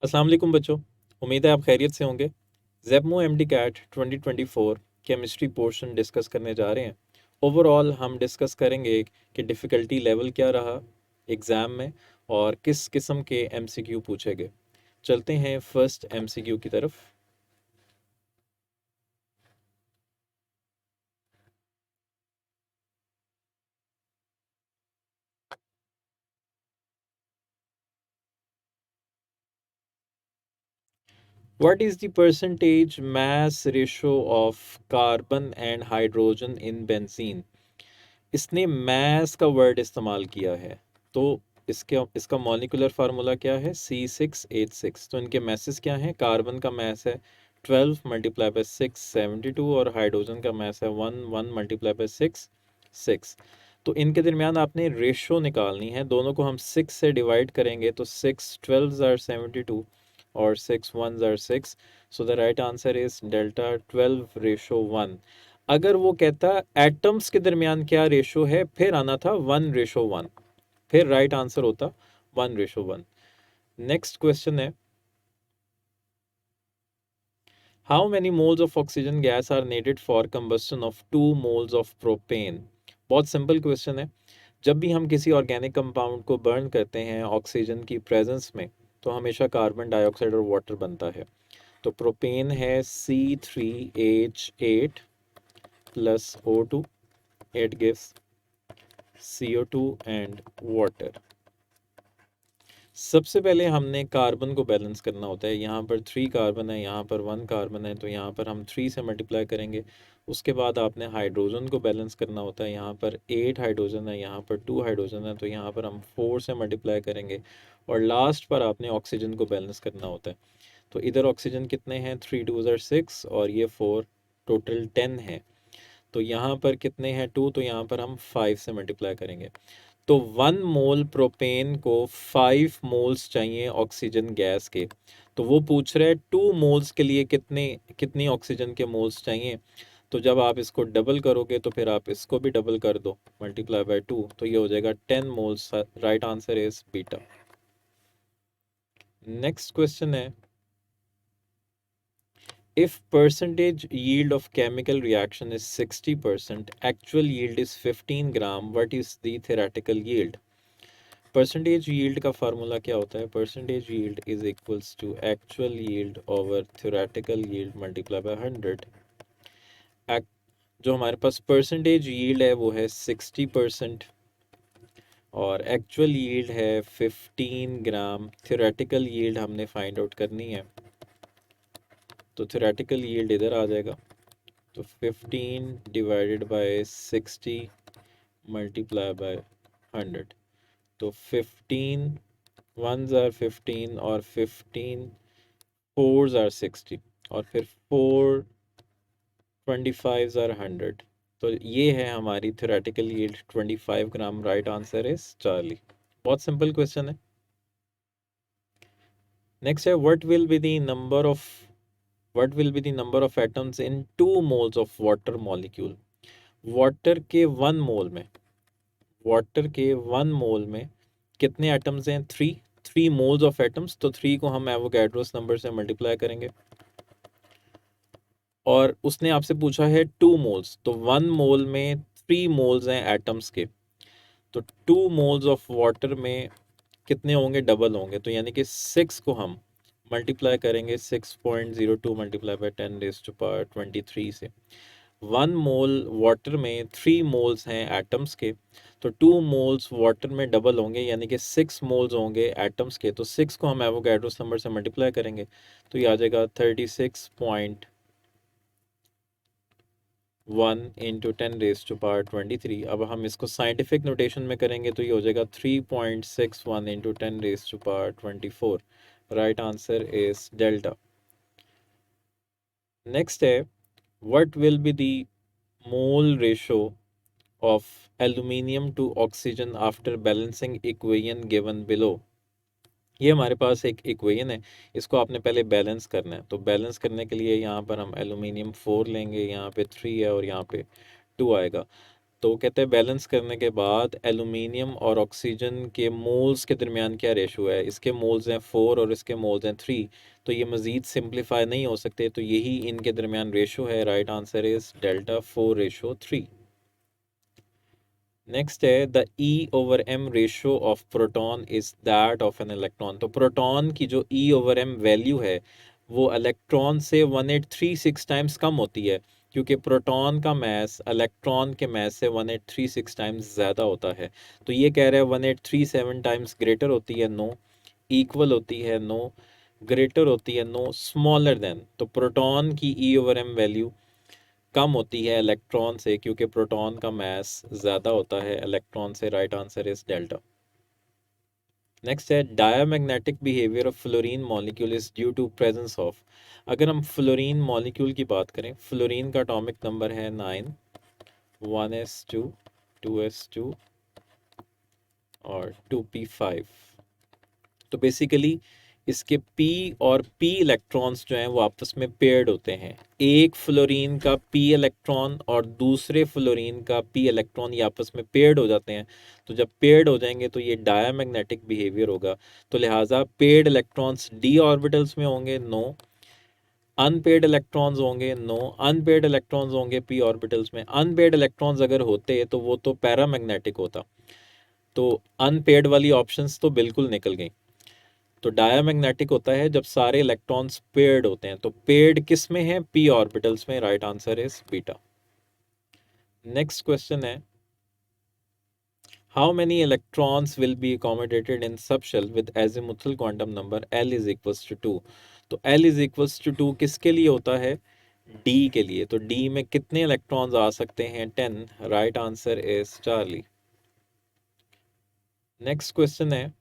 अस्सलाम वालेकुम बच्चों। उम्मीद है आप खैरियत से होंगे। ज़ेबमो MD CAT 2024 chemistry portion discuss करने जा रहे हैं। ओवरऑल हम डिस्कस करेंगे कि डिफ़िकल्टी लेवल क्या रहा एग्ज़ाम में और किस किस्म के एमसीक्यू पूछे गए। चलते हैं फर्स्ट एमसीक्यू की तरफ। What is the percentage mass ratio of carbon and hydrogen in benzene? इसने mass का वर्ड इस्तेमाल किया है, तो इसका मॉलिक्यूलर फार्मूला क्या है? C6H6। तो इनके मैसेस क्या हैं? कार्बन का मैस है 12 मल्टीप्लाई बाय 6 72 और हाइड्रोजन का मैस है 1 1 मल्टीप्लाई बाय 6 6। तो इनके दरमियान आपने रेशो निकालनी है। दोनों को हम 6 से डिवाइड करेंगे तो 6 12 आर 72 और 6 1 आर 6। So the right answer is delta 12:1। अगर वो कहता एटम्स के दरमियान क्या रेशो है, फिर आना था 1:1, फिर राइट आंसर होता 1:1। नेक्स्ट क्वेश्चन है, how many moles of oxygen gas are needed for combustion of 2 moles of propane? बहुत सिंपल क्वेश्चन है। जब भी हम किसी ऑर्गेनिक कंपाउंड को बर्न करते हैं ऑक्सीजन की प्रेजेंस में, तो हमेशा कार्बन डाइऑक्साइड और वाटर बनता है। तो प्रोपेन है C3H8 plus O2, it gives CO2 and water. सबसे पहले हमने कार्बन को बैलेंस करना होता है। यहाँ पर 3 कार्बन है, यहाँ पर 1 कार्बन है, तो यहाँ पर हम 3 से मल्टीप्लाई करेंगे। उसके बाद आपने हाइड्रोजन को बैलेंस करना होता है। यहाँ पर 8 हाइड्रोजन है, यहाँ पर 2 हाइड्रोजन है, तो यहाँ पर हम 4 से मल्टीप्लाई करेंगे। और लास्ट पर आपने ऑक्सीजन को बैलेंस करना होता है। तो इधर ऑक्सीजन कितने हैं? 3 2 आर 6 और ये 4, टोटल 10 है। तो यहाँ पर कितने हैं? 2, तो यहाँ पर हम 5 से मल्टीप्लाई करेंगे। तो 1 मोल प्रोपेन को 5 मोल्स चाहिए ऑक्सीजन गैस के। तो वो पूछ रहे हैं 2 मोल्स के लिए कितनी ऑक्सीजन के मोल्स चाहिए। तो जब आप इसको डबल करोगे तो फिर आप इसको भी डबल कर दो, मल्टीप्लाई बाय 2, तो ये हो जाएगा 10 moles. Right answer is beta. Next question है, if percentage yield of chemical reaction is 60%, actual yield is 15 gram, what is the theoretical yield? Percentage yield का फार्मूला क्या होता है? Percentage yield is equals to actual yield over theoretical yield multiply by 100। जो हमारे पास percentage yield है वो है 60% और एक्चुअल यील्ड है 15 ग्राम। थ्योरेटिकल यील्ड हमने फाइंड आउट करनी है, तो थ्योरेटिकल यील्ड इधर आ जाएगा। तो 15 डिवाइडेड बाय 60 मल्टीप्लाई बाय 100। तो 15 1s आर 15 और 15 4s आर 60 और फिर 4 25s आर 100। तो ये है हमारी theoretical yield 25 gram. Right answer is Charlie. बहुत सिंपल क्वेश्चन है। नेक्स्ट है, what will be the number of atoms in 2 moles of water molecule? Water के 1 मोल में वाटर के 1 मोल में कितने एटम्स हैं? 3 मोल्स ऑफ एटम्स। तो 3 को हम एवोगैड्रोस नंबर से मल्टीप्लाई करेंगे और उसने आपसे पूछा है 2 मोल्स, तो 1 मोल में 3 मोल्स हैं एटम्स के। तो 2 मोल्स ऑफ वाटर में कितने होंगे? डबल होंगे। तो यानी कि 6 को हम मल्टीप्लाई करेंगे 6.02 मल्टीप्लाई बाय 10⁻23 से। 1 मोल वाटर में 3 मोल्स हैं एटम्स के, तो 2 मोल्स वाटर में डबल होंगे यानी कि 6 मोल्स होंगे एटम्स के। तो 6 को हम एवोगैड्रोस नंबर से मल्टीप्लाई करेंगे तो ये आ जाएगा 36.1 इंटू 10⁻23। अब हम इसको साइंटिफिक नोटेशन में करेंगे तो ये हो जाएगा 3.61 into 10⁻24। Right answer is delta. Next है, what will be the mole ratio of aluminium to oxygen after balancing equation given below? ये हमारे पास एक इक्वेशन है, इसको आपने पहले बैलेंस करना है। तो बैलेंस करने के लिए यहाँ पर हम एल्यूमिनियम 4 लेंगे, यहाँ पे 3 है और यहाँ पे 2 आएगा। तो कहते हैं बैलेंस करने के बाद एल्यूमिनियम और ऑक्सीजन के मोल्स के दरमियान क्या रेशो है, इसके मोल्स हैं 4 और इसके मोल्स हैं 3, तो ये मज़ीद सिंप्लीफाई नहीं हो सकते, तो यही इनके दरमियान रेशो है। Right answer is delta 4:3। Next है the E/M ratio of proton is that of an electron. तो प्रोटॉन की जो E/M वैल्यू है वो इलेक्ट्रॉन से 1836 टाइम्स कम होती है, क्योंकि प्रोटॉन का मास इलेक्ट्रॉन के मास से 1836 टाइम्स ज़्यादा होता है। तो ये कह रहे हैं 1837 टाइम्स ग्रेटर होती है, नो। इक्वल होती है, नो। ग्रेटर होती है, नो। स्मॉलर देन, तो प्रोटॉन की E/M वैल्यू कम होती है इलेक्ट्रॉन से, क्योंकि प्रोटॉन का मास ज़्यादा होता है इलेक्ट्रॉन से। Right answer is delta. Next है diamagnetic behaviour of fluorine molecule is due to presence of. अगर हम फ्लोरीन मॉलिक्यूल की बात करें, फ्लोरीन का एटॉमिक नंबर है 9, 1s2, 2s2 और 2p5। तो बेसिकली इसके p और p इलेक्ट्रॉन्स जो हैं वो आपस में पेयर्ड होते हैं। एक फ्लोरीन का p इलेक्ट्रॉन और दूसरे फ्लोरीन का p इलेक्ट्रॉन ये आपस में पेयर्ड हो जाते हैं। तो जब पेयर्ड हो जाएंगे तो ये डायमैग्नेटिक बिहेवियर होगा। तो लिहाजा पेयर्ड इलेक्ट्रॉन्स d ऑर्बिटल्स में होंगे, नो। अनपेयर्ड इलेक्ट्रॉन्स होंगे, नो। अनपेयर्ड इलेक्ट्रॉन्स होंगे p ऑर्बिटल्स में। अनपेयर्ड इलेक्ट्रॉन्स अगर होते तो वो तो पैरामैग्नेटिक होता। तो अनपेयर्ड वाली ऑप्शंस तो बिल्कुल निकल गई। तो डायमैग्नेटिक होता है जब सारे इलेक्ट्रॉन्स पेयर्ड होते हैं। तो पेयर्ड किस में है, p ऑर्बिटल्स में। Right answer is beta. Next question है how many electrons will be accommodated in subshell with azimuthal quantum number l is equals to 2। तो l इज इक्वल्स टू 2 किसके लिए होता है, d के लिए। तो d में कितने इलेक्ट्रॉन्स आ सकते हैं, 10। Right answer is Charlie. Next question है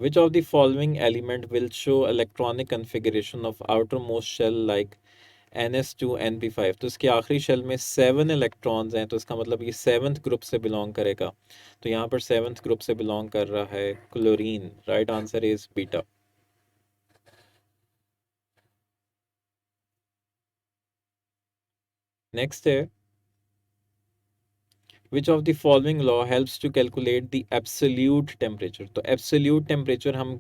which of the following element will show electronic configuration of outermost shell like ns2 np5। तो इसके आखिरी शेल में 7 इलेक्ट्रॉन्स हैं, तो इसका मतलब ये 7th ग्रुप से बिलोंग करेगा। तो यहाँ पर 7th ग्रुप से बिलोंग कर रहा है chlorine. Right answer is beta. Next है which of the following law helps to calculate the absolute temperature। तो absolute temperature हम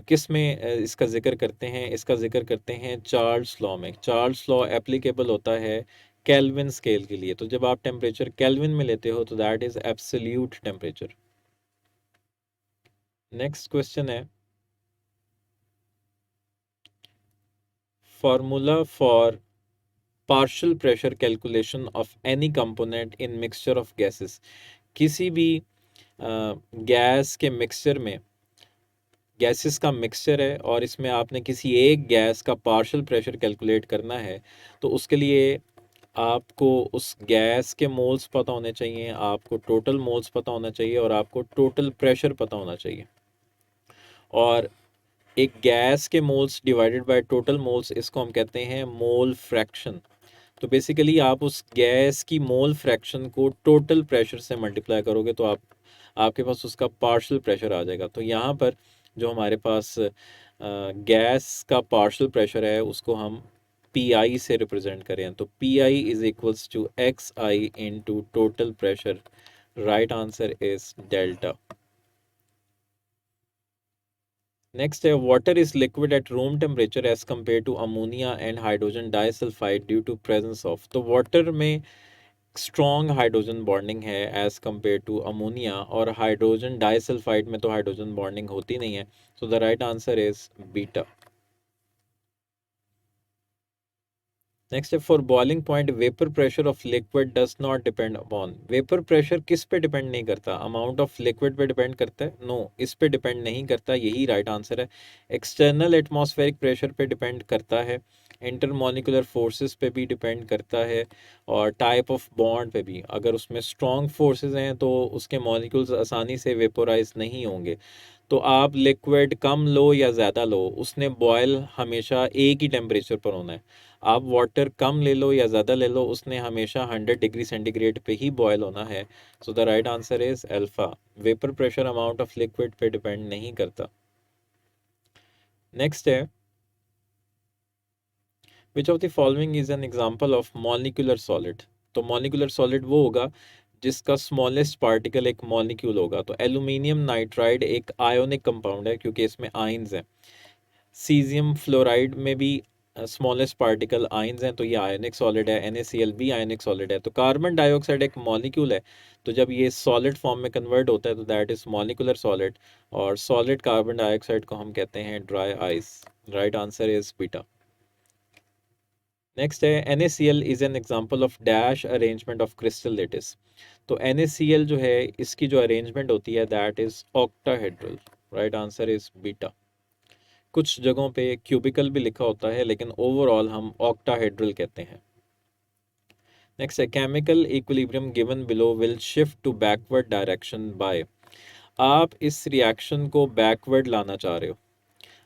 किस में इसका जिक्र करते हैं, इसका जिक्र करते हैं चार्ल्स लॉ में। चार्ल्स लॉ एप्लीकेबल होता है केल्विन स्केल के लिए। तो जब आप टेम्परेचर केल्विन में लेते हो तो that is absolute temperature. Next question है formula for partial pressure calculation of any component in mixture of gases. किसी भी गैस के मिक्सचर में, गैसेस का मिक्सचर है और इसमें आपने किसी एक गैस का पार्शियल प्रेशर कैलकुलेट करना है, तो उसके लिए आपको उस गैस के मोल्स पता होने चाहिए, आपको टोटल मोल्स पता होना चाहिए और आपको टोटल प्रेशर पता होना चाहिए। और एक गैस के moles divided by total moles, इसको हम कहते हैं मोल फ्रैक्शन। तो बेसिकली आप उस गैस की मोल फ्रैक्शन को टोटल प्रेशर से मल्टीप्लाई करोगे तो आपके पास उसका पार्शियल प्रेशर आ जाएगा। तो यहाँ पर जो हमारे पास गैस का पार्शियल प्रेशर है उसको हम पी आई से रिप्रेजेंट करें, तो P I is equals to X I into total टोटल प्रेशर। Right answer is delta. Next है water is liquid at room temperature as compare to ammonia and hydrogen disulphide due to presence of. तो water में strong hydrogen bonding है as compare to ammonia, और hydrogen disulphide में तो hydrogen bonding होती नहीं है। So the right answer is beta. Next है for boiling point vapour pressure of liquid does not depend upon. Vapour pressure किस पे डिपेंड नहीं करता, अमाउंट ऑफ लिक्विड पे डिपेंड करता है, नो इस पे डिपेंड नहीं करता, यही राइट आंसर है। एक्सटर्नल एटमॉस्फेरिक प्रेशर पे डिपेंड करता है, इंटरमोलिकुलर फोर्सेस पे भी डिपेंड करता है, और टाइप ऑफ बॉन्ड पे भी। अगर उसमें स्ट्रॉन्ग फोर्सेस हैं तो उसके मॉलिक्यूल्स आसानी से वेपोराइज नहीं होंगे। तो आप लिक्विड कम लो या ज़्यादा लो, उसने बॉयल हमेशा एक ही टेम्परेचर पर होना है। आप वाटर कम ले लो या ज़्यादा ले लो, उसने हमेशा 100 डिग्री सेंटीग्रेड पे ही बॉयल होना है। So the right answer is alpha. Vapour pressure amount of liquid पे डिपेंड नहीं करता। नेक्स्ट है which of the following is an example of molecular solid. तो मॉलिक्यूलर सॉलिड वो होगा जिसका स्मॉलेस्ट पार्टिकल एक मॉलिक्यूल होगा। तो एल्यूमिनियम नाइट्राइड एक आयोनिक कंपाउंड है क्योंकि इसमें आयंस हैं। सीजियम फ्लोराइड में भी स्मॉलेस्ट पार्टिकल आयंस हैं, तो ये आयोनिक सॉलिड है। NaCl भी आयोनिक सॉलिड है। तो कार्बन डाइऑक्साइड एक मॉलिक्यूल है, तो जब ये सॉलिड फॉर्म में कन्वर्ट होता है तो दैट इज मॉलिकुलर सॉलिड, और सॉलिड कार्बन डाइऑक्साइड को हम कहते हैं dry ice. Right answer is beta. Next है NaCl is an example of dash arrangement of crystal lettuce. तो NaCl जो है इसकी जो अरेंजमेंट होती है that is octahedral. Right answer is beta. कुछ जगहों पे क्यूबिकल भी लिखा होता है लेकिन ओवरऑल हम ऑक्टाहेड्रल कहते हैं। नेक्स्ट है chemical equilibrium given below will shift to backward direction by. आप इस रिएक्शन को बैकवर्ड लाना चाह रहे हो।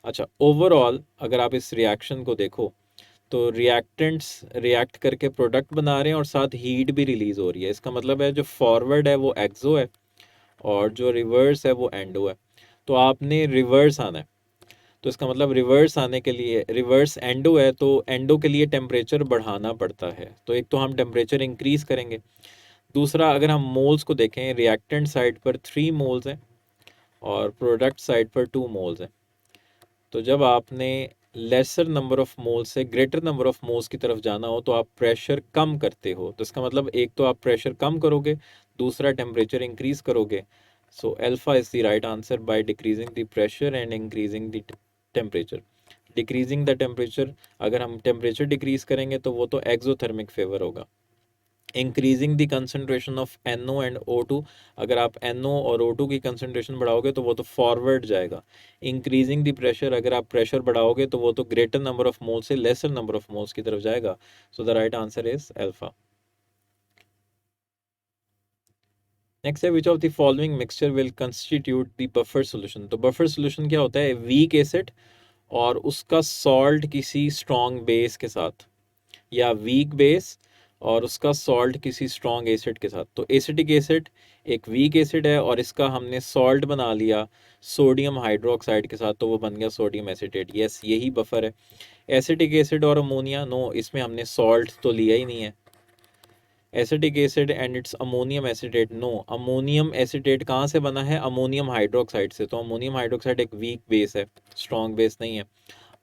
अच्छा, ओवरऑल अगर आप इस रिएक्शन को देखो तो रिएक्टेंट्स रिएक्ट करके प्रोडक्ट बना रहे हैं और साथ हीट भी रिलीज हो रही है। इसका मतलब है जो फॉरवर्ड है वो एक्सो है और जो रिवर्स है वो एंडो है। तो आपने रिवर्स आना है। तो इसका मतलब रिवर्स आने के लिए, रिवर्स एंडो है तो एंडो के लिए टेम्परेचर बढ़ाना पड़ता है। तो एक तो हम टेम्परेचर इंक्रीज करेंगे, दूसरा अगर हम मोल्स को देखें, रिएक्टेंट साइड पर 3 मोल्स हैं और प्रोडक्ट साइड पर 2 मोल्स हैं। तो जब आपने लेसर नंबर ऑफ मोल्स से ग्रेटर नंबर ऑफ मोल्स की तरफ जाना हो तो आप प्रेशर कम करते हो। तो इसका मतलब एक तो आप प्रेशर कम करोगे, दूसरा टेम्परेचर इंक्रीज करोगे। So alpha is the right answer by decreasing the pressure and increasing the temperature. Decreasing the temperature, अगर हम टेम्परेचर डिक्रीज करेंगे तो वो तो एक्सोथर्मिक फेवर होगा। Increasing the concentration of NO and O2, अगर आप NO और O2 की कंसनट्रेशन बढ़ाओगे तो वो तो फॉरवर्ड जाएगा। इंक्रीजिंग द प्रेशर, अगर आप प्रेशर बढ़ाओगे तो वो तो ग्रेटर नंबर ऑफ मोल्स से लेसर नंबर ऑफ मोल्स की तरफ जाएगा। So the right answer is alpha. Next है which of the following mixture will constitute the buffer solution. तो बफर सॉल्यूशन क्या होता है? वीक एसिड और उसका सॉल्ट किसी स्ट्रॉन्ग बेस के साथ, या वीक बेस और उसका सॉल्ट किसी स्ट्रॉन्ग एसिड के साथ। तो एसिटिक एसिड एक वीक एसिड है और इसका हमने सॉल्ट बना लिया सोडियम हाइड्रोक्साइड के साथ, तो वो बन गया सोडियम एसिटेट। यस, यही बफर है। एसिटिक एसिड और अमोनिया, नो, इसमें हमने सॉल्ट तो लिया ही नहीं है। Acetic acid and its ammonium acetate, no, ammonium acetate कहाँ से बना है? अमोनियम हाइड्रोक्साइड से। तो अमोनियम हाइड्रोक्साइड एक वीक बेस है, स्ट्रॉन्ग बेस नहीं है।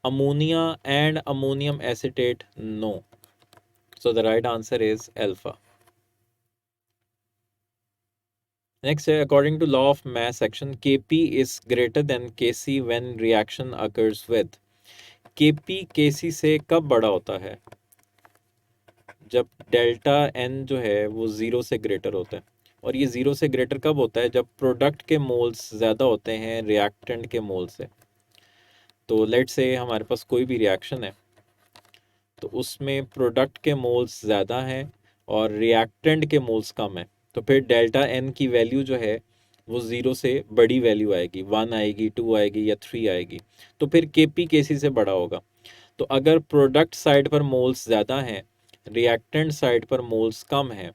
Ammonia and ammonium acetate, no. So the right answer is alpha. Next, according to law of mass action, Kp is greater than Kc when reaction occurs with। Kp Kc से कब बड़ा होता है? जब delta N जो है वो 0 से ग्रेटर होता है। और ये 0 से ग्रेटर कब होता है? जब प्रोडक्ट के मोल्स ज़्यादा होते हैं रिएक्टेंट के मोल से। तो लेट्स से हमारे पास कोई भी रिएक्शन है तो उसमें प्रोडक्ट के मोल्स ज़्यादा हैं और रिएक्टेंट के मोल्स कम है, तो फिर डेल्टा N की वैल्यू जो है वो 0 से बड़ी वैल्यू आएगी, 1 आएगी, 2 आएगी या 3 आएगी। तो फिर Kp Kc से बड़ा होगा। तो अगर प्रोडक्ट साइड पर मोल्स ज़्यादा हैं, रिएक्टेंट साइड पर मोल्स कम हैं,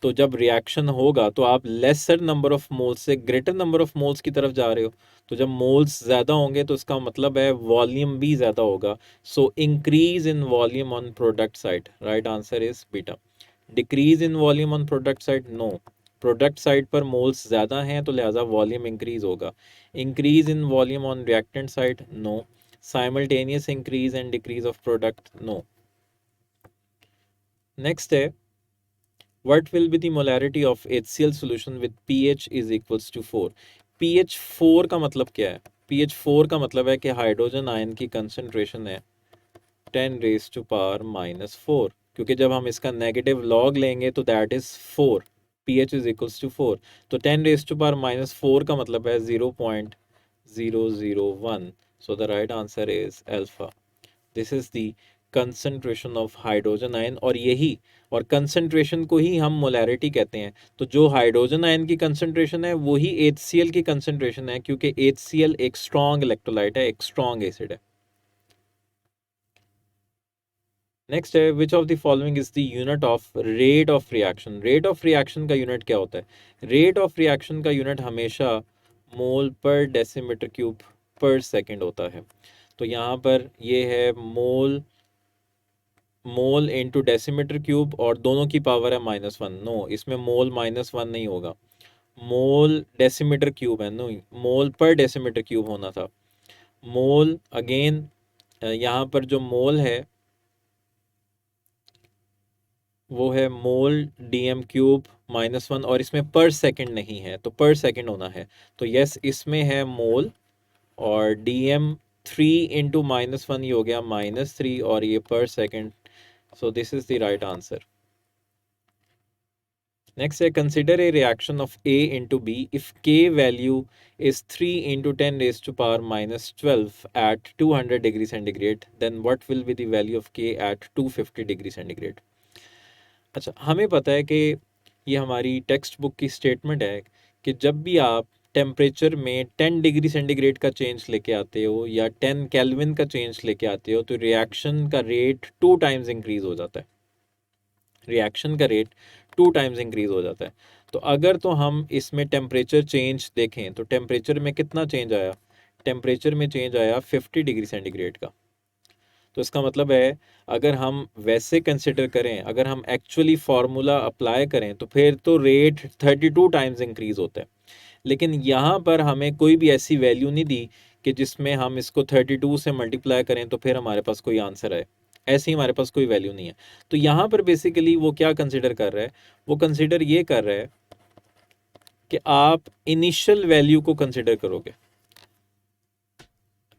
तो जब रिएक्शन होगा तो आप लेसर नंबर ऑफ मोल्स से ग्रेटर नंबर ऑफ मोल्स की तरफ जा रहे हो। तो जब मोल्स ज़्यादा होंगे तो इसका मतलब है वॉल्यूम भी ज़्यादा होगा। So increase in volume on product side. Right answer is beta. Decrease in volume on product side, no, product side पर मोल्स ज़्यादा हैं तो लिहाजा वॉल्यूम इंक्रीज होगा। Increase in volume on reactant side, no. Simultaneous increase and decrease of product, no. Next है what will be the molarity of HCl solution with pH is equals to 4। pH 4 का मतलब क्या है? pH 4 का मतलब है कि हाइड्रोजन आयन की कंसंट्रेशन है 10 रेज टू पावर -4, क्योंकि जब हम इसका नेगेटिव लॉग लेंगे तो that is 4। pH is equals to 4, तो 10 रेज टू पावर -4 का मतलब है 0.001। सो the right answer is alpha. This is the concentration of hydrogen ion, और यही और कंसंट्रेशन को ही हम मोलैरिटी कहते हैं। तो जो हाइड्रोजन आयन की कंसंट्रेशन है वही HCl की कंसंट्रेशन है, क्योंकि HCl एक स्ट्रॉन्ग इलेक्ट्रोलाइट है, एक स्ट्रॉन्ग एसिड है। नेक्स्ट है which of the following is the unit of rate of reaction. Rate of reaction का यूनिट क्या होता है? रेट ऑफ रिएक्शन का यूनिट हमेशा मोल पर डेसीमीटर क्यूब पर सेकेंड होता है। तो यहाँ पर ये है मोल मोल इंटू डेसीमीटर क्यूब और दोनों की पावर है -1। नो, इसमें मोल -1 नहीं होगा, मोल डेसीमीटर क्यूब है। नो, मोल पर डेसीमीटर क्यूब होना था। मोल अगेन यहाँ पर जो मोल है वो है मोल डीएम क्यूब -1, और इसमें पर सेकंड नहीं है तो पर सेकंड होना है। तो यस, इसमें है मोल और डीएम 3 × -1 ये हो गया -3 और ये पर second. So this is the right answer. Next है, consider a reaction of A into B if K value is 3 × 10⁻⁻12 at 200 degree centigrade, then what will be the value of K at 250 degree centigrade? अच्छा, हमें पता है कि ये हमारी text book की statement है कि जब भी आप टेम्परेचर में 10 डिग्री सेंटीग्रेड का चेंज लेके आते हो या 10 केल्विन का चेंज लेके आते हो तो रिएक्शन का रेट 2 टाइम्स इंक्रीज हो जाता है। रिएक्शन का रेट 2 टाइम्स इंक्रीज हो जाता है। तो अगर तो हम इसमें टेम्परेचर चेंज देखें तो टेम्परेचर में कितना चेंज आया? टेम्परेचर में चेंज आया 50 डिग्री सेंटीग्रेड का। तो इसका मतलब है अगर हम वैसे कंसिडर करें, अगर हम एक्चुअली फार्मूला अप्लाई करें तो फिर तो रेट 32 टाइम्स इंक्रीज होता है। लेकिन यहाँ पर हमें कोई भी ऐसी वैल्यू नहीं दी कि जिसमें हम इसको 32 से मल्टीप्लाई करें तो फिर हमारे पास कोई आंसर आए। ऐसी हमारे पास कोई वैल्यू नहीं है। तो यहाँ पर बेसिकली वो क्या कंसिडर कर रहा है? वो कंसिडर ये कर रहा है कि आप इनिशियल वैल्यू को कंसिडर करोगे।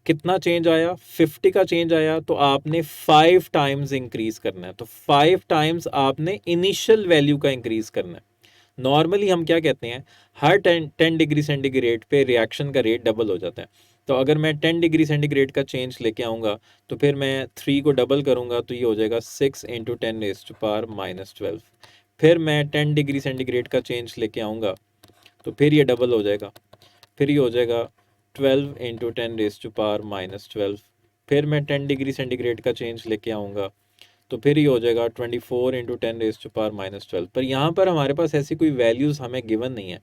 कितना चेंज आया? 50 का चेंज आया तो आपने 5 टाइम्स इंक्रीज करना है। तो 5 टाइम्स आपने इनिशियल वैल्यू का इंक्रीज करना है। नॉर्मली हम क्या कहते हैं, हर 10 डिग्री सेंटीग्रेड पे रिएक्शन का रेट डबल हो जाता है। तो अगर मैं 10 डिग्री सेंटीग्रेड का चेंज लेके आऊँगा तो फिर मैं 3 को डबल करूँगा तो ये हो जाएगा 6 × 10⁻⁻12। फिर मैं 10 डिग्री सेंटीग्रेड का चेंज लेके आऊँगा तो फिर ये डबल हो जाएगा, फिर ये हो जाएगा 12 × 10⁻⁻12। फिर मैं 10 डिग्री सेंटीग्रेड का चेंज लेके आऊँगा तो फिर ये हो जाएगा 24 × 10⁻12। पर यहाँ पर हमारे पास ऐसी कोई वैल्यूज़ हमें गिवन नहीं है।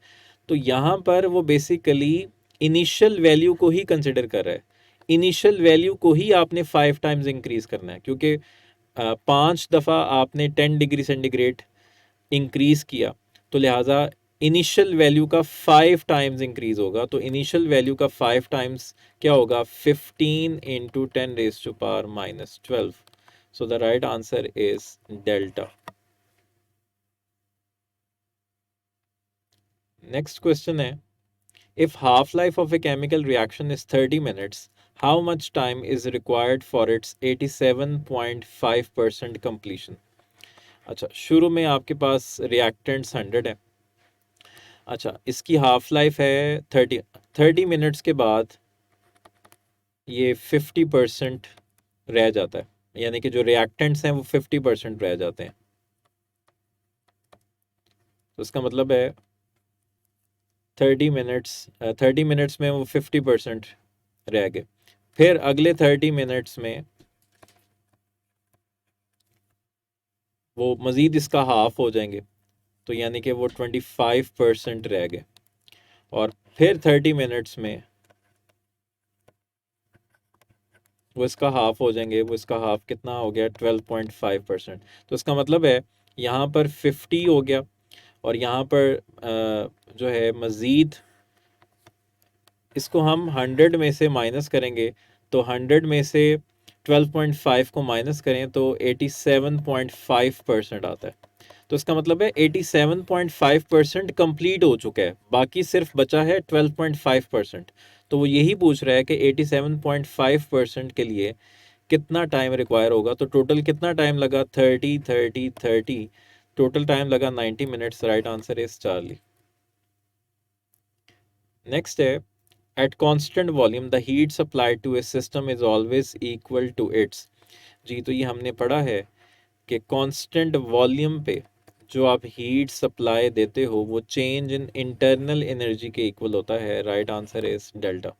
तो यहाँ पर वो बेसिकली इनिशियल वैल्यू को ही कंसिडर कर रहा है। इनिशियल वैल्यू को ही आपने 5 टाइम्स इंक्रीज करना है, क्योंकि 5 दफ़ा आपने 10 डिग्री सेंटीग्रेड इंक्रीज किया तो लिहाजा इनिशियल वैल्यू का 5 टाइम्स इंक्रीज होगा। तो इनिशियल वैल्यू का 5 टाइम्स क्या होगा? 15 × 10⁻⁻12। So the right answer is delta. Next question है, if half-life of a chemical reaction is 30 minutes, how much time is required for its 87.5% completion? अच्छा, शुरू में आपके पास रिएक्टेंट्स 100 है। अच्छा, इसकी हाफ लाइफ है 30 मिनट्स के बाद ये 50% रह जाता है, यानी कि जो रिएक्टेंट्स हैं वो 50% रह जाते हैं। तो इसका मतलब है 30 मिनट्स में वो 50% रह गए। फिर अगले 30 मिनट्स में वो मज़ीद इसका हाफ हो जाएंगे, तो यानी कि वो 25% रह गए। और फिर 30 मिनट्स में वो इसका हाफ हो जाएंगे। वो इसका हाफ कितना हो गया? 12.5%। तो इसका मतलब है यहाँ पर 50 हो गया और यहाँ पर जो है मज़ीद इसको हम 100 में से माइनस करेंगे। तो 100 में से 12.5 को माइनस करें तो 87.5% आता है। तो इसका मतलब है 87.5% कंप्लीट हो चुका है, बाकी सिर्फ बचा है 12.5%। तो वो यही पूछ रहा है कि 87.5% के लिए कितना टाइम रिक्वायर होगा। तो टोटल कितना टाइम लगा? 30 टोटल टाइम लगा 90 minutes. Right answer is Charlie. Next है, at constant volume the heat supplied to a system is always equal to its. जी, तो ये हमने पढ़ा है कि कांस्टेंट वॉल्यूम पे जो आप हीट सप्लाई देते हो वो चेंज इन इंटरनल एनर्जी के इक्वल होता है। Right answer is delta.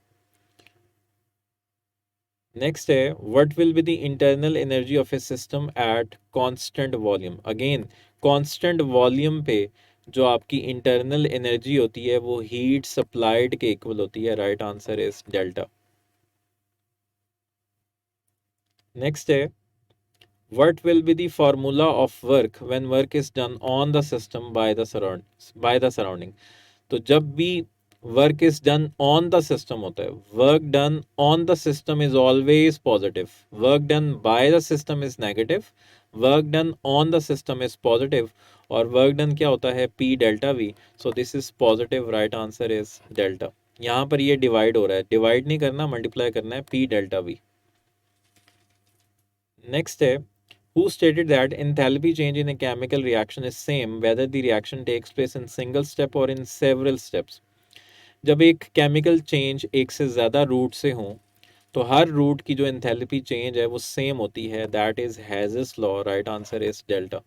Next है, what will be the internal energy of a system at constant volume. Again constant volume पे जो आपकी इंटरनल एनर्जी होती है वो हीट सप्लाइड के इक्वल होती है। Right answer is delta. Next है, What will be the formula of work when work is done on the system by the surrounding? तो जब भी work is done on the system होता है, work done on the system is always positive, work done by the system is negative, work done on the system is positive, और work done क्या होता है, P delta we, so this is positive, right answer is delta. यहाँ पर ये divide हो रहा है, डिवाइड नहीं करना, मल्टीप्लाई करना है, पी डेल्टा वी। नेक्स्ट है, who stated that enthalpy change in a chemical reaction is same whether the reaction takes place in single step or in several steps? जब एक केमिकल चेंज एक से ज़्यादा रूट से हो तो हर रूट की जो एंथैल्पी चेंज है वो सेम होती है, that is Hess's law, right answer is delta.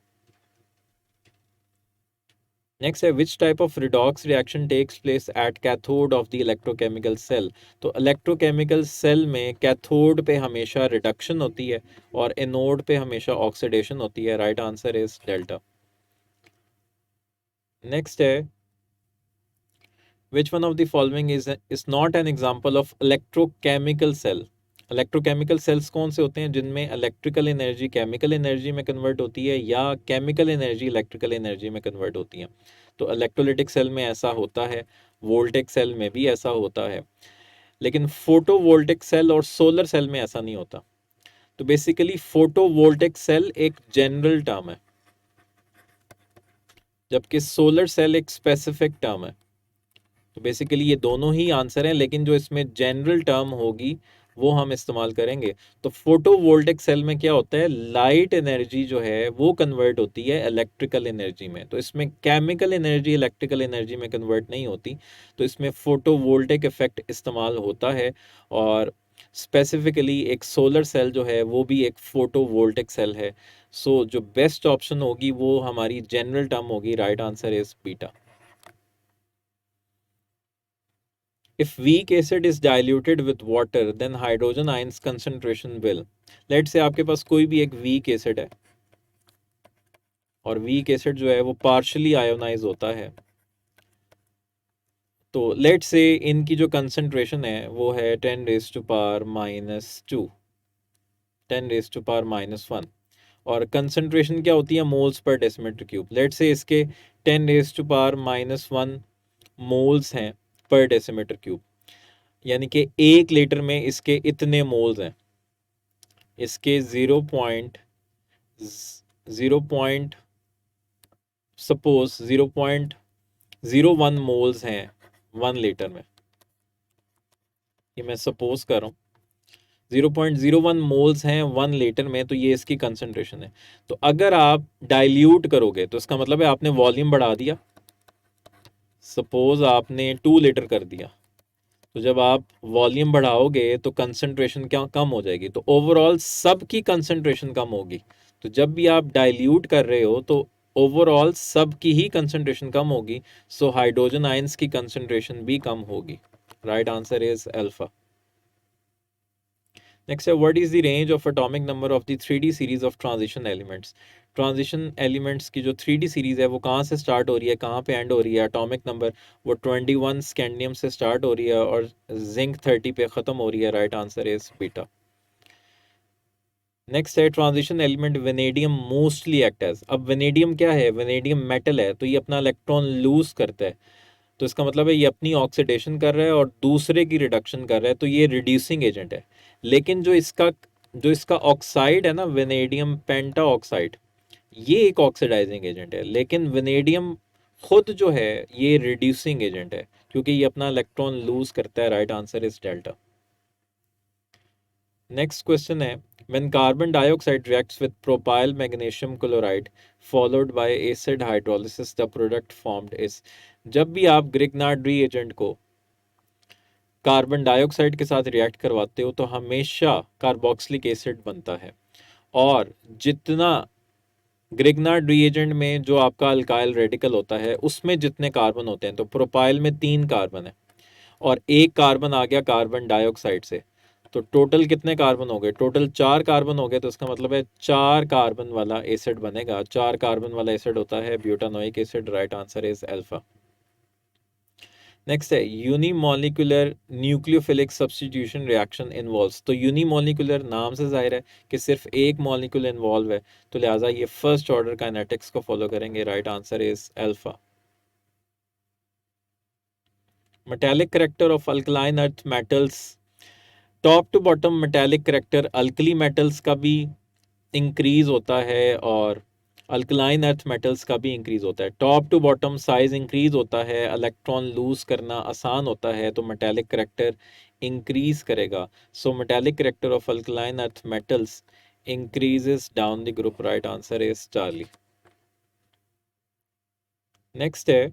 Next है, which type of redox reaction takes place at cathode of the electrochemical cell? तो इलेक्ट्रोकेमिकल सेल में कैथोड पे हमेशा रिडक्शन होती है और एनोड पे हमेशा ऑक्सीडेशन होती है, right answer is delta. Next है, which one of the following is not an example of electrochemical cell? Electrochemical cells कौन से होते हैं जिनमें इलेक्ट्रिकल एनर्जी केमिकल एनर्जी में कन्वर्ट होती है या केमिकल एनर्जी इलेक्ट्रिकल एनर्जी में कन्वर्ट होती है? तो इलेक्ट्रोलिटिक सेल में ऐसा होता है, वोल्टिक सेल में भी ऐसा होता है, लेकिन फोटोवोल्टिक सेल और सोलर सेल में ऐसा नहीं होता। तो बेसिकली फोटोवोल्टिक सेल एक जनरल टर्म है, जबकि सोलर सेल एक स्पेसिफिक टर्म है। तो बेसिकली ये दोनों ही आंसर हैं, लेकिन जो इसमें जनरल टर्म होगी वो हम इस्तेमाल करेंगे। तो फोटोवोल्टिक सेल में क्या होता है, लाइट एनर्जी जो है वो कन्वर्ट होती है इलेक्ट्रिकल एनर्जी में, तो इसमें केमिकल एनर्जी इलेक्ट्रिकल एनर्जी में कन्वर्ट नहीं होती, तो इसमें फोटोवोल्टिक इफेक्ट इस्तेमाल होता है। और स्पेसिफिकली एक सोलर सेल जो है वो भी एक फोटोवोल्टिक सेल है। सो जो बेस्ट ऑप्शन होगी वो हमारी जनरल टर्म होगी, right answer is beta. If weak acid is diluted with water, then hydrogen ions concentration will. Let's say आपके पास कोई भी एक weak acid है और weak acid जो है वो partially ionize होता है, तो लेट्स से इनकी जो कंसंट्रेशन है वो है 10 raise to power -2, 10 raise to power -1, और कंसंट्रेशन क्या होती है, moles per decimetre cube. Let's say इसके 10 रेज टू पावर -1 मोल्स हैं पर डेसीमीटर क्यूब, यानी कि 1 लीटर में इसके इतने मोल्स हैं, इसके 0.01 मोल्स हैं 1 लीटर में, ये मैं सपोज कर रहा हूँ 0.01 मोल्स हैं 1 लीटर में, तो ये इसकी कंसंट्रेशन है। तो अगर आप डाइल्यूट करोगे तो इसका मतलब है आपने वॉल्यूम बढ़ा दिया, सपोज आपने 2 लीटर कर दिया, तो जब आप वॉल्यूम बढ़ाओगे तो कंसंट्रेशन क्या कम हो जाएगी, तो ओवरऑल सब की कंसंट्रेशन कम होगी। तो जब भी आप डाइल्यूट कर रहे हो तो ओवरऑल सब की ही कंसंट्रेशन कम होगी, सो हाइड्रोजन आयंस की कंसंट्रेशन भी कम होगी, right answer is alpha. Next है, what is the range of atomic number of the 3D series of transition elements? Transition elements की जो 3D सीरीज है वो कहाँ से स्टार्ट हो रही है, कहाँ पे एंड हो रही है? एटॉमिक नंबर वो 21 स्कैंडियम से स्टार्ट हो रही है और जिंक 30 पे ख़त्म हो रही है, right answer is beta. Next है, transition element vanadium mostly act as. अब वेनेडियम क्या है, वेनेडियम मेटल है, तो ये अपना इलेक्ट्रॉन लूज करता है, तो इसका मतलब है ये अपनी ऑक्सीडेशन कर रहा है और दूसरे की रिडक्शन कर रहा है, तो ये रिड्यूसिंग एजेंट है। लेकिन जो इसका ऑक्साइड है ना, वेनेडियम पेंटा ऑक्साइड, ये एक ऑक्सीडाइजिंग एजेंट है, लेकिन वेनेडियम खुद जो है ये रिड्यूसिंग एजेंट है, क्योंकि ये अपना इलेक्ट्रॉन लूज करता है, right answer is delta. Next question है, when carbon dioxide reacts with propyl magnesium chloride followed by acid hydrolysis the product formed is। जब भी आप ग्रिग्नार्ड रीएजेंट को कार्बन डाइऑक्साइड के साथ रिएक्ट करवाते हो तो हमेशा कार्बोक्सिलिक एसिड बनता है, और जितना ग्रिग्नार्ड रीएजेंट में जो आपका अल्काइल रेडिकल होता है उसमें जितने कार्बन होते हैं, तो प्रोपाइल में 3 कार्बन है और 1 कार्बन आ गया कार्बन डाइऑक्साइड से, तो टोटल कितने कार्बन हो गए, टोटल 4 कार्बन हो गए, तो इसका मतलब है 4 कार्बन वाला एसिड बनेगा। 4 कार्बन वाला एसिड होता है butanoic acid, right answer is alpha. Next है unimolecular nucleophilic substitution reaction involves. तो यूनिमोलिकुलर नाम से जाहिर है कि सिर्फ एक मॉलिक्यूल इन्वॉल्व है, तो लिहाजा ये फर्स्ट ऑर्डर काइनेटिक्स को फॉलो करेंगे। Right answer is alpha. Metallic character of alkaline earth metals, top to bottom metallic character alkali metals का भी इंक्रीज होता है और अल्कलाइन अर्थ मेटल्स का भी इंक्रीज होता है। Top to bottom size increase होता है, इलेक्ट्रॉन लूज करना आसान होता है, तो मेटालिक करेक्टर इंक्रीज करेगा। So metallic character of alkaline earth metals increases down the group. Right answer is Charlie. Next है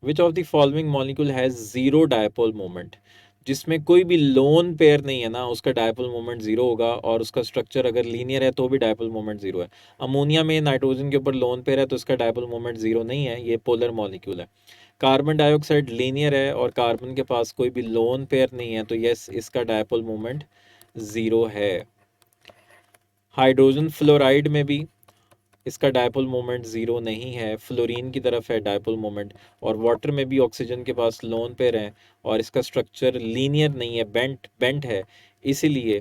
which of the following molecule has zero dipole moment. जिसमें कोई भी लोन पेयर नहीं है ना, उसका डायपोल मोमेंट जीरो होगा, और उसका स्ट्रक्चर अगर लीनियर है तो भी डायपोल मोमेंट जीरो है। अमोनिया में नाइट्रोजन के ऊपर लोन पेयर है तो इसका डायपोल मोमेंट जीरो नहीं है, ये पोलर मॉलिक्यूल है। कार्बन डाइऑक्साइड लीनियर है और कार्बन के पास कोई भी लोन पेयर नहीं है, तो यस इसका डायपोल मोमेंट जीरो है। हाइड्रोजन फ्लोराइड में भी इसका डायपोल मोमेंट ज़ीरो नहीं है, फ्लोरीन की तरफ है डायपोल मोमेंट। और वाटर में भी ऑक्सीजन के पास लोन पेयर है और इसका स्ट्रक्चर लीनियर नहीं है, बेंट बेंट है, इसीलिए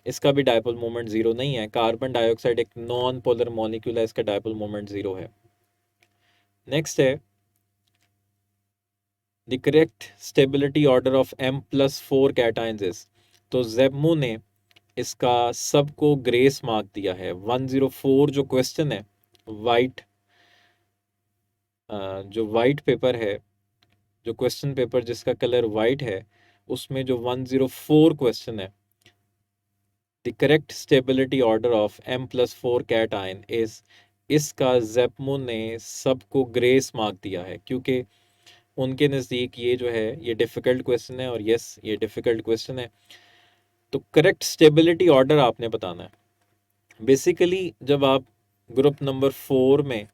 इसका भी डायपोल मोमेंट ज़ीरो नहीं है। कार्बन डाइऑक्साइड एक नॉन पोलर मॉलिक्यूल है, इसका डायपोल मोमेंट ज़ीरो है। नेक्स्ट है the correct stability order of M+4 cations is. तो जेबमू ने इसका सबको ग्रेस मार्क दिया है। 104 जो क्वेश्चन है, वाइट जो वाइट पेपर है, जो क्वेश्चन पेपर जिसका कलर वाइट है, उसमें जो 104 क्वेश्चन है, the correct stability order of M+4 cation is, इसका जेपमू ने सबको ग्रेस मार्क दिया है क्योंकि उनके नज़दीक ये जो है ये डिफ़िकल्ट क्वेश्चन है, और यस ये डिफ़िकल्ट क्वेश्चन है। तो करेक्ट स्टेबिलिटी ऑर्डर आपने बताना है। बेसिकली जब आप ग्रुप नंबर 4 में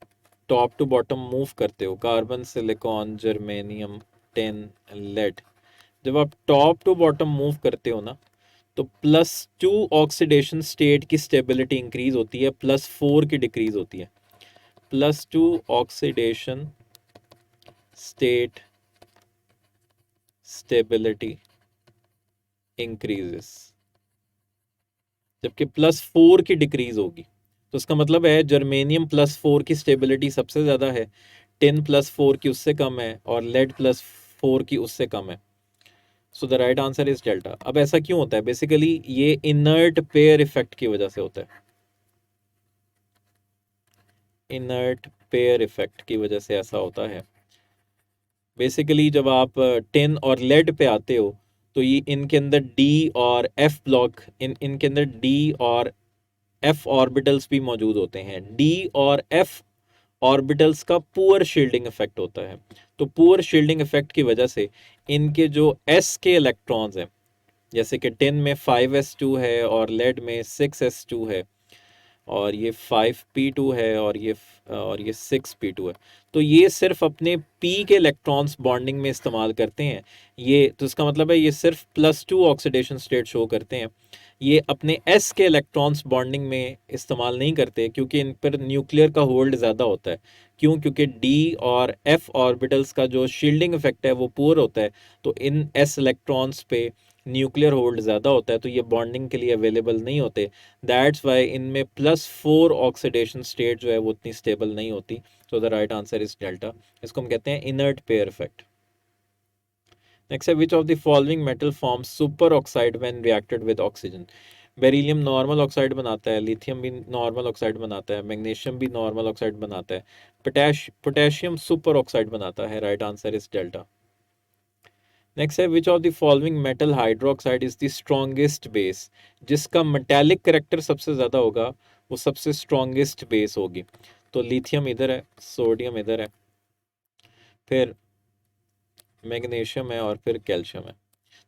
टॉप टू बॉटम मूव करते हो, carbon, silicon, germanium, tin, lead, जब आप टॉप टू बॉटम मूव करते हो ना, तो +2 ऑक्सीडेशन स्टेट की स्टेबिलिटी इंक्रीज होती है, +4 की डिक्रीज होती है। +2 ऑक्सीडेशन स्टेट स्टेबिलिटी इंक्रीजेस, जबकि +4 की डिक्रीज होगी। तो इसका मतलब है जर्मेनियम +4 की स्टेबिलिटी सबसे ज़्यादा है, टिन +4 की उससे कम है, और लेड +4 की उससे कम है। So the right answer is delta. अब ऐसा क्यों होता है? बेसिकली ये इनर्ट पेयर इफेक्ट की वजह से होता है। इनर्ट पेयर इफेक्ट की वजह से ऐसा होता है। बेसिकली जब आप टिन और लेड पे आते हो, तो ये इनके अंदर डी और एफ ब्लॉक, इनके अंदर डी और एफ ऑर्बिटल्स भी मौजूद होते हैं। डी और एफ ऑर्बिटल्स का पुअर शील्डिंग इफेक्ट होता है। तो पुअर शील्डिंग इफेक्ट की वजह से इनके जो एस के इलेक्ट्रॉन्स हैं, जैसे कि टिन में 5s2 है और लेड में 6s2 है, और ये 5p2 है और ये 6p2 है, तो ये सिर्फ अपने p के इलेक्ट्रॉन्स बॉन्डिंग में इस्तेमाल करते हैं। ये तो इसका मतलब है ये सिर्फ +2 ऑक्सीडेशन स्टेट शो करते हैं, ये अपने s के इलेक्ट्रॉन्स बॉन्डिंग में इस्तेमाल नहीं करते, क्योंकि इन पर न्यूक्लियर का होल्ड ज़्यादा होता है। क्यों? क्योंकि d और f ऑर्बिटल्स का जो शील्डिंग इफेक्ट है वो पुअर होता है, तो इन s इलेक्ट्रॉन्स पे न्यूक्लियर होल्ड ज़्यादा होता है, तो ये बॉन्डिंग के लिए अवेलेबल नहीं होते। दैट्स वाई इनमें +4 ऑक्सीडेशन स्टेट जो है वो उतनी स्टेबल नहीं होती। सो the right answer is delta. इसको हम कहते हैं इनर्ट पेयर इफेक्ट। नेक्स्ट है which of the following metal form super oxide when reacted with oxygen. Beryllium normal oxide बनाता है, लिथियम भी नॉर्मल ऑक्साइड बनाता है, मैग्नीशियम भी नॉर्मल ऑक्साइड बनाता है, पोटेशियम सुपर ऑक्साइड बनाता है। Right answer is delta. Next है which of the following metal hydroxide is the strongest base. जिसका मेटालिक करेक्टर सबसे ज़्यादा होगा वो सबसे स्ट्रॉन्गेस्ट बेस होगी। तो लिथियम इधर है, सोडियम इधर है, फिर मैग्नीशियम है और फिर कैल्शियम है।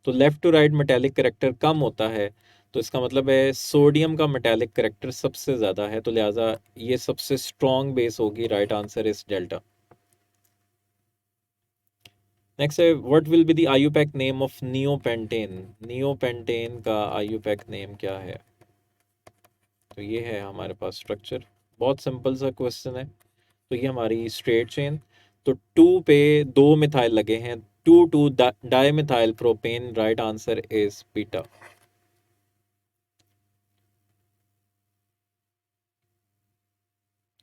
तो left to right metallic character कम होता है, तो इसका मतलब है सोडियम का मेटालिक करेक्टर सबसे ज़्यादा है, तो लिहाजा ये सबसे स्ट्रॉन्ग बेस होगी। Right answer is delta. Next है what will be the IUPAC name of neopentane. Neopentane का आईयूपैक नेम क्या है? तो ये है हमारे पास स्ट्रक्चर, बहुत सिंपल सा क्वेश्चन है। तो ये हमारी स्ट्रेट चेन, तो 2 पे 2 मिथाइल लगे हैं, 2 di methyl propane, right answer is beta.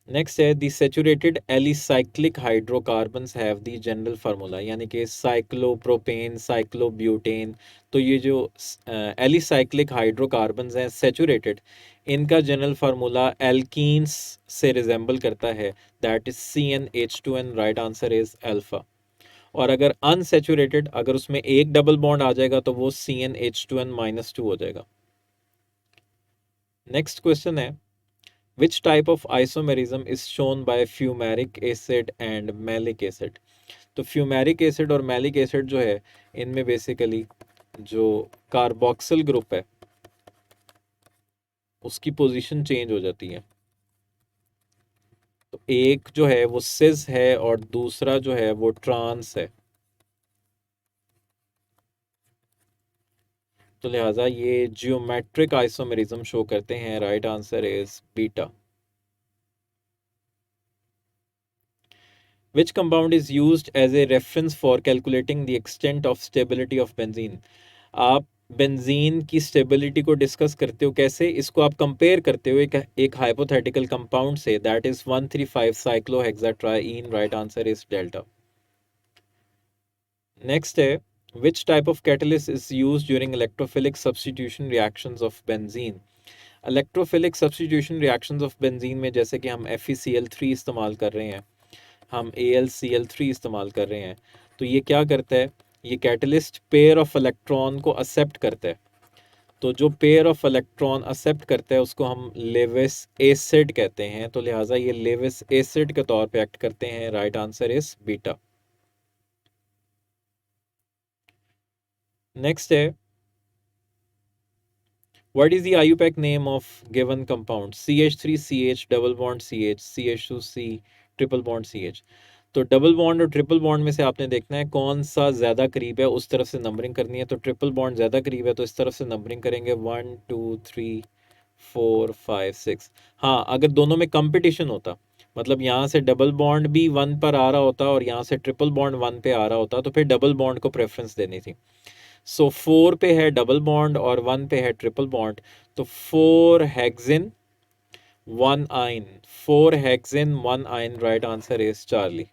Next है the saturated alicyclic hydrocarbons have the general formula, यानी कि साइक्लोप्रोपेन, साइक्लोब्यूटेन। तो ये जो एलिसाइक्लिक हाइड्रोकार्बन्स हैं सेचुरेटेड, इनका जनरल फार्मूला एल्कीन्स से रिजेंबल करता है, that is CnH2n, right answer is alpha. और अगर अनसेचुरेटेड, अगर उसमें एक डबल बॉन्ड आ जाएगा तो वो CnH2n-2 हो जाएगा। नेक्स्ट क्वेश्चन है which type of isomerism is shown by fumaric acid and malic acid। तो फ्यूमेरिक एसिड और मैलिक एसिड जो है, इनमें बेसिकली जो कार्बोक्सिल ग्रुप है उसकी पोजीशन चेंज हो जाती है। तो एक जो है वो सिस है और दूसरा जो है वो ट्रांस है, तो लिहाजा ये जियोमेट्रिक आइसोमेरिज्म शो करते हैं, right answer is beta. Which compound is used as a reference for calculating the extent of stability of benzene। आप बेंजीन की स्टेबिलिटी को डिस्कस करते हो कैसे, इसको आप कंपेयर करते हो एक हाइपोथेटिकल कंपाउंड से, that is 135 cyclohexatriene, right answer is delta. Next है which type of catalyst is used during electrophilic substitution reactions of benzene। Electrophilic substitution reactions of benzene में जैसे कि हम FeCl3 इस्तेमाल कर रहे हैं, हम AlCl3 इस्तेमाल कर रहे हैं, तो ये क्या करता है, ये कैटलिस्ट पेयर ऑफ इलेक्ट्रॉन को एक्सेप्ट करता है। तो जो पेयर ऑफ इलेक्ट्रॉन एक्सेप्ट करता है उसको हम लेविस एसिड कहते हैं, तो लिहाजा ये लेविस एसिड के तौर पे एक्ट करते हैं, right answer is beta. Next है what is the IUPAC name of given compound, CH3CH double bond CH, CH2C triple bond CH। तो डबल बॉन्ड और ट्रिपल बॉन्ड में से आपने देखना है कौन सा ज़्यादा करीब है, उस तरफ से नंबरिंग करनी है। तो ट्रिपल बॉन्ड ज़्यादा करीब है तो इस तरफ से नंबरिंग करेंगे 1 2 3 4 5 6। हाँ, अगर दोनों में कंपटीशन होता, मतलब यहाँ से डबल बॉन्ड भी 1 पर आ रहा होता और यहाँ से ट्रिपल बॉन्ड 1 पे आ रहा होता, तो फिर डबल बॉन्ड को प्रेफरेंस देनी थी। सो 4 पे है डबल बॉन्ड और 1 पे है ट्रिपल बॉन्ड, तो 4 हेक्सिन 1 आइन, 4 hexene 1 yne, right answer is Charlie.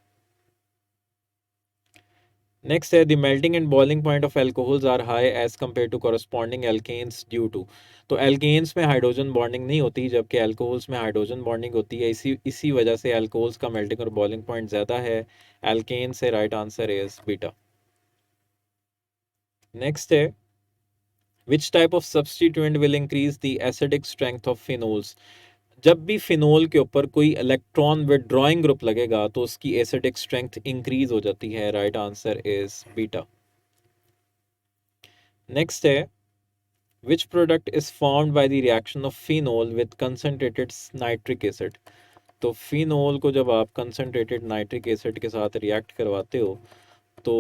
Next है the melting and boiling point of alcohols are high as compare to corresponding alkanes due to. तो एल्केन्स में हाइड्रोजन बॉन्डिंग नहीं होती जबकि एल्कोहल्स में हाइड्रोजन बॉन्डिंग होती है, इसी वजह से एल्कोहल्स का मेल्टिंग और बॉइलिंग पॉइंट ज़्यादा है एल्केन से, right answer is beta. Next है which type of substituent will increase the acidic strength of phenols. जब भी फिनोल के ऊपर कोई इलेक्ट्रॉन विदड्रॉइंग ग्रुप लगेगा तो उसकी एसिडिक स्ट्रेंथ इंक्रीज हो जाती है, right answer is beta. Next है which product is formed by the reaction of phenol with concentrated nitric acid। तो फिनोल को जब आप कंसनट्रेटेड नाइट्रिक एसिड के साथ रिएक्ट करवाते हो तो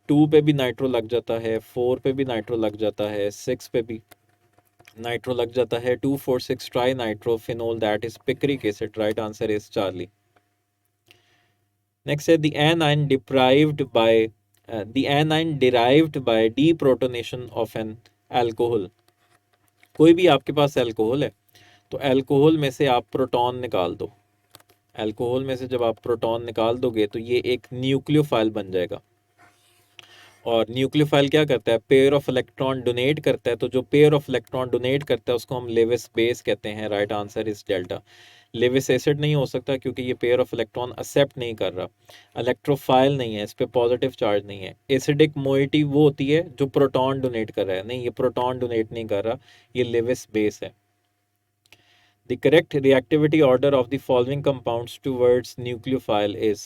2 पे भी नाइट्रो लग जाता है, 4 पे भी नाइट्रो लग जाता है, 6 पे भी नाइट्रो लग जाता है, 2,4,6 tri nitro phenol, that is picric acid, right answer is Charlie. Next है the anion derived by deprotonation of an alcohol। कोई भी आपके पास अल्कोहल है तो अल्कोहल में से आप प्रोटॉन निकाल दो, अल्कोहल में से जब आप प्रोटॉन निकाल दोगे तो ये एक न्यूक्लियोफाइल बन जाएगा। और न्यूक्लियोफाइल क्या करता है, पेयर ऑफ इलेक्ट्रॉन डोनेट करता है, तो जो पेयर ऑफ इलेक्ट्रॉन डोनेट करता है उसको हम लेविस बेस कहते हैं, right answer is delta. Lewis acid नहीं हो सकता क्योंकि ये पेयर ऑफ इलेक्ट्रॉन एक्सेप्ट नहीं कर रहा, इलेक्ट्रोफाइल नहीं है, इस पे पॉजिटिव चार्ज नहीं है। एसिडिक मोइटी वो होती है जो प्रोटॉन डोनेट कर रहा है, नहीं ये प्रोटॉन डोनेट नहीं कर रहा, ये लेविस बेस है। The correct reactivity order of the following compounds towards nucleophile is।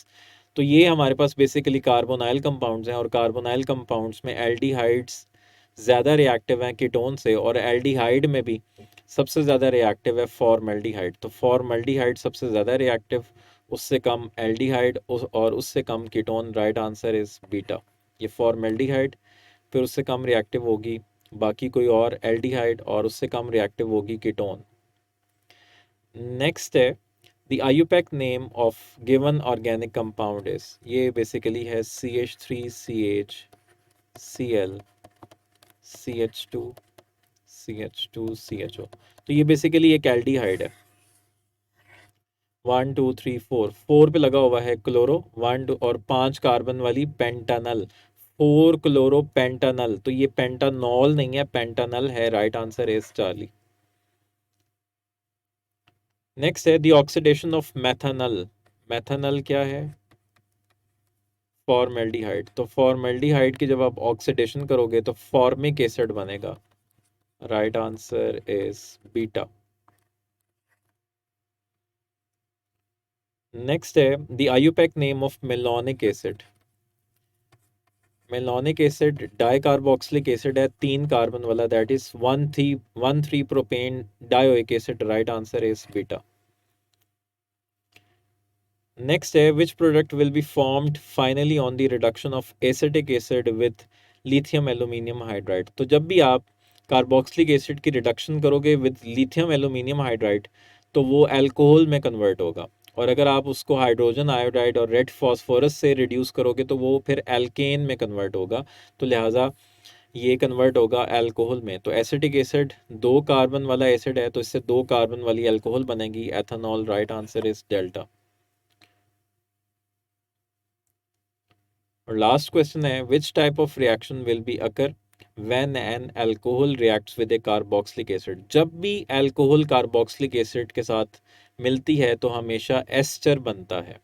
तो ये हमारे पास बेसिकली कार्बोनाइल कंपाउंड्स हैं और कार्बोनाइल कंपाउंड्स में एल्डिहाइड्स ज़्यादा रिएक्टिव हैं कीटोन से, और एल्डिहाइड में भी सबसे ज़्यादा रिएक्टिव है फॉर्मल्डिहाइड। तो फॉर्मल्डिहाइड सबसे ज़्यादा रिएक्टिव, उससे कम एल्डिहाइड और उससे कम ketone, right answer is beta. ये फॉर्मल्डिहाइड, फिर उससे कम रिएक्टिव होगी बाकी कोई और एल्डिहाइड, और उससे कम रिएक्टिव होगी कीटोन। नेक्स्ट है the IUPAC name of given organic compound is, ये बेसिकली है CH3CH Cl CH2 CH2 CHO। तो ये बेसिकली एक एल्डिहाइड है। 1 2 3 4, 4 पे लगा हुआ है क्लोरो, 1 2 और 5 कार्बन वाली पेंटानल, 4 क्लोरो पेंटानल। तो ये पेंटानॉल नहीं है, पेंटानल है। Right answer is Charlie. Next है द ऑक्सीडेशन ऑफ मेथानल। मेथानल क्या है? फॉर्मेल्डिहाइड। तो फॉर्मेल्डिहाइड की जब आप ऑक्सीडेशन करोगे तो फॉर्मिक एसिड बनेगा। Right answer is beta. Next है the IUPAC name of malonic acid. Malonic acid dicarboxylic acid है, 3 कार्बन वाला, that is 1,3 propane dioic acid. Right answer is beta. Next है which product will be formed finally on the reduction of acetic acid with lithium aluminium hydride. तो जब भी आप carboxylic acid की reduction करोगे with lithium aluminium hydride तो वो alcohol में कन्वर्ट होगा, और अगर आप उसको हाइड्रोजन आयोडाइड और रेड फॉस्फोरस से रिड्यूस करोगे तो वो फिर एल्केन में कन्वर्ट होगा। तो लिहाजा ये कन्वर्ट होगा अल्कोहल में। तो एसिटिक एसिड 2 कार्बन वाला एसिड है, तो इससे 2 कार्बन वाली अल्कोहल बनेगी, ethanol. Right answer is delta. और लास्ट क्वेश्चन है which type of reaction will be occur when an alcohol reacts with A carboxylic acid. जब भी अल्कोहल कार्बोक्सिलिक एसिड के साथ मिलती है तो हमेशा एस्टर बनता है।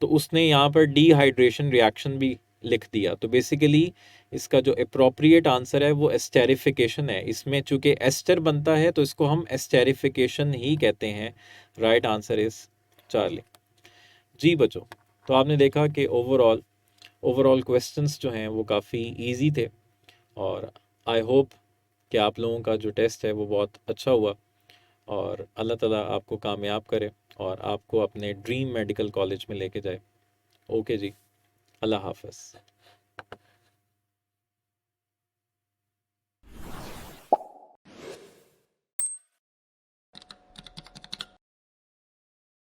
तो उसने यहाँ पर डिहाइड्रेशन रिएक्शन भी लिख दिया। तो बेसिकली इसका जो अप्रोप्रिएट आंसर है वो एस्टेरिफिकेशन है। इसमें चूंकि एस्टर बनता है तो इसको हम एस्टेरिफिकेशन ही कहते हैं। Right answer is Charlie. जी बच्चों, तो आपने देखा कि ओवरऑल क्वेश्चंस जो हैं वो काफ़ी इजी थे, और आई होप कि आप लोगों का जो टेस्ट है वो बहुत अच्छा हुआ, और अल्लाह ताला आपको कामयाब करे और आपको अपने ड्रीम मेडिकल कॉलेज में लेके जाए। ओके जी, अल्लाह हाफ़िज़।